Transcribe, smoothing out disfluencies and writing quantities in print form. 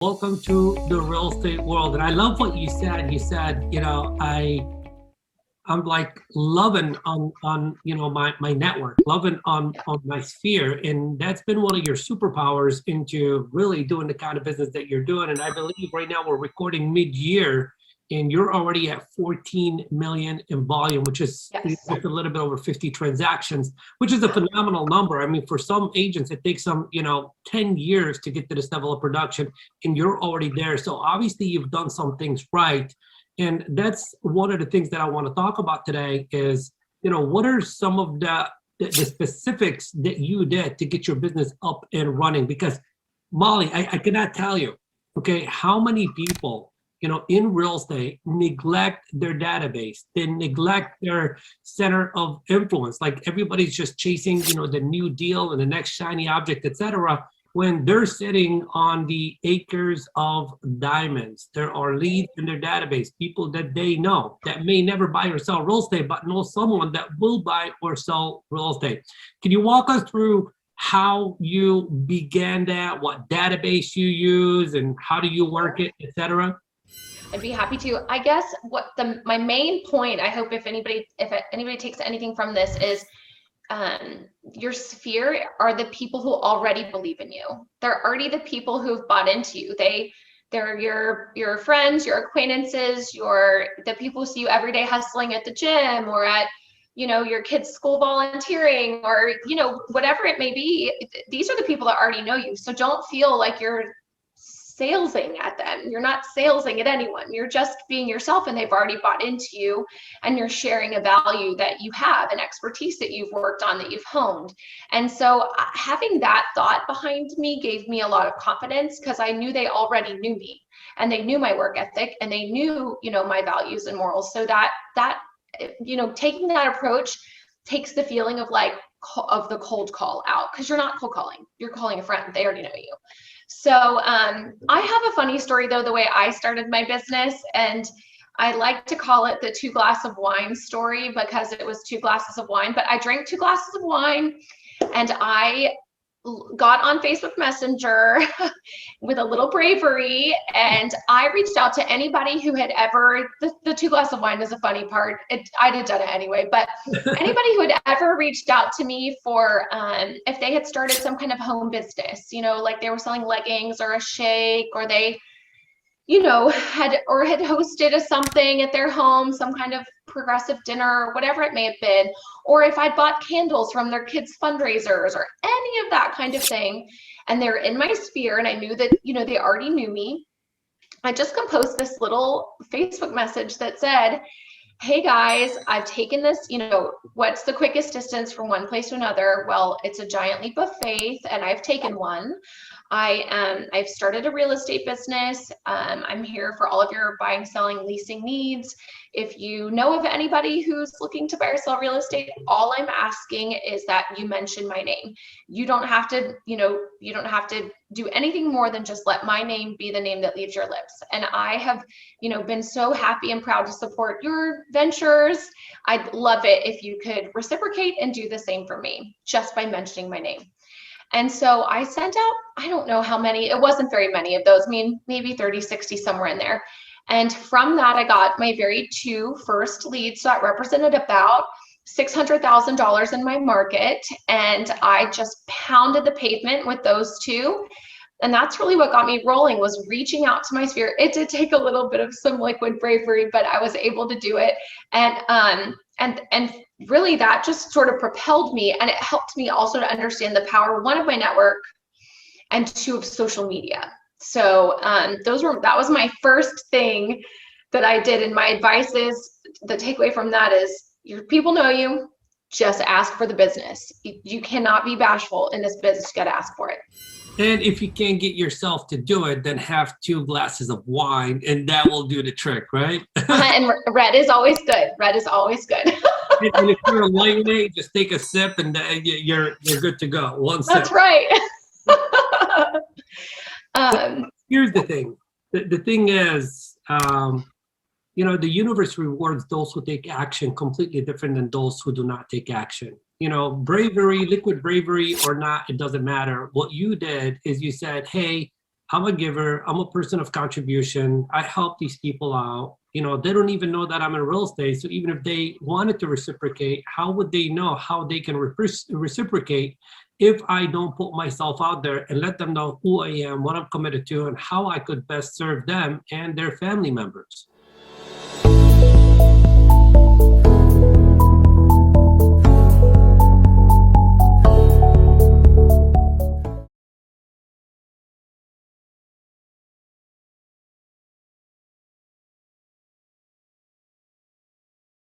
Welcome to the real estate world. And I love what you said. You said, I'm like loving on my network, loving on my sphere. And that's been one of your superpowers into really doing the kind of business that you're doing. And I believe right now we're recording mid-year and you're already at 14 million in volume, which is just a little bit over 50 transactions, which is a phenomenal number. I mean, for some agents, it takes them, 10 years to get to this level of production, and you're already there. So obviously you've done some things right. And that's one of the things that I want to talk about today is, what are some of the specifics that you did to get your business up and running? Because Molly, I cannot tell you, okay, how many people in real estate neglect their database. They neglect their center of influence. Like everybody's just chasing, the new deal and the next shiny object, etc. When they're sitting on the acres of diamonds. There are leads in their database, people that they know that may never buy or sell real estate, but know someone that will buy or sell real estate. Can you walk us through how you began that, what database you use, and how do you work it, etc.? I'd be happy to. I guess my main point, I hope if anybody takes anything from this is your sphere are the people who already believe in you. They're already the people who've bought into you. They're your friends, your acquaintances, the people who see you every day hustling at the gym or at your kids' school volunteering or whatever it may be. These are the people that already know you. So don't feel like you're salesing at them. You're not salesing at anyone. You're just being yourself, and they've already bought into you, and you're sharing a value that you have, an expertise that you've worked on, that you've honed. And so having that thought behind me gave me a lot of confidence, because I knew they already knew me, and they knew my work ethic, and they knew my values and morals. So that taking that approach takes the feeling of the cold call out, because you're not cold calling. You're calling a friend. They already know you. So I have a funny story, though, the way I started my business, and I like to call it the 2 glass of wine story, because it was 2 glasses of wine. But I drank 2 glasses of wine, and I got on Facebook Messenger with a little bravery, and I reached out to anybody who had ever, the 2 glass of wine is a funny part. I'd have done it anyway, but anybody who had ever reached out to me for, if they had started some kind of home business, like they were selling leggings or a shake, or they had hosted something at their home, some kind of progressive dinner, or whatever it may have been, or if I'd bought candles from their kids' fundraisers or any of that kind of thing, and they're in my sphere, and I knew that, they already knew me, I just composed this little Facebook message that said, hey guys, I've taken this, what's the quickest distance from one place to another? Well, it's a giant leap of faith, and I've taken one. I've started a real estate business. I'm here for all of your buying, selling, leasing needs. If you know of anybody who's looking to buy or sell real estate, all I'm asking is that you mention my name. You don't have to, you don't have to do anything more than just let my name be the name that leaves your lips. And I have, been so happy and proud to support your ventures. I'd love it if you could reciprocate and do the same for me just by mentioning my name. And so I sent out, I don't know how many, it wasn't very many of those, maybe 30, 60, somewhere in there. And from that, I got my very 2 first leads. So that represented about $600,000 in my market. And I just pounded the pavement with those 2. And that's really what got me rolling, was reaching out to my sphere. It did take a little bit of some liquid bravery, but I was able to do it. And really that just sort of propelled me, and it helped me also to understand the power, 1, of my network, and 2, of social media. So that was my first thing that I did. And my advice is, the takeaway from that is, your people know you, just ask for the business. You cannot be bashful in this business. You got to ask for it. And if you can't get yourself to do it, then have 2 glasses of wine, and that will do the trick, right? And red is always good. Red is always good. And if you're a lightweight, just take a sip, and you're good to go. 1 sip. That's right. Here's the thing. The thing is, the universe rewards those who take action completely different than those who do not take action. Bravery, liquid bravery or not, it doesn't matter. What you did is you said, hey, I'm a giver. I'm a person of contribution. I help these people out. You know, they don't even know that I'm in real estate. So even if they wanted to reciprocate, how would they know how they can reciprocate if I don't put myself out there and let them know who I am, what I'm committed to, and how I could best serve them and their family members?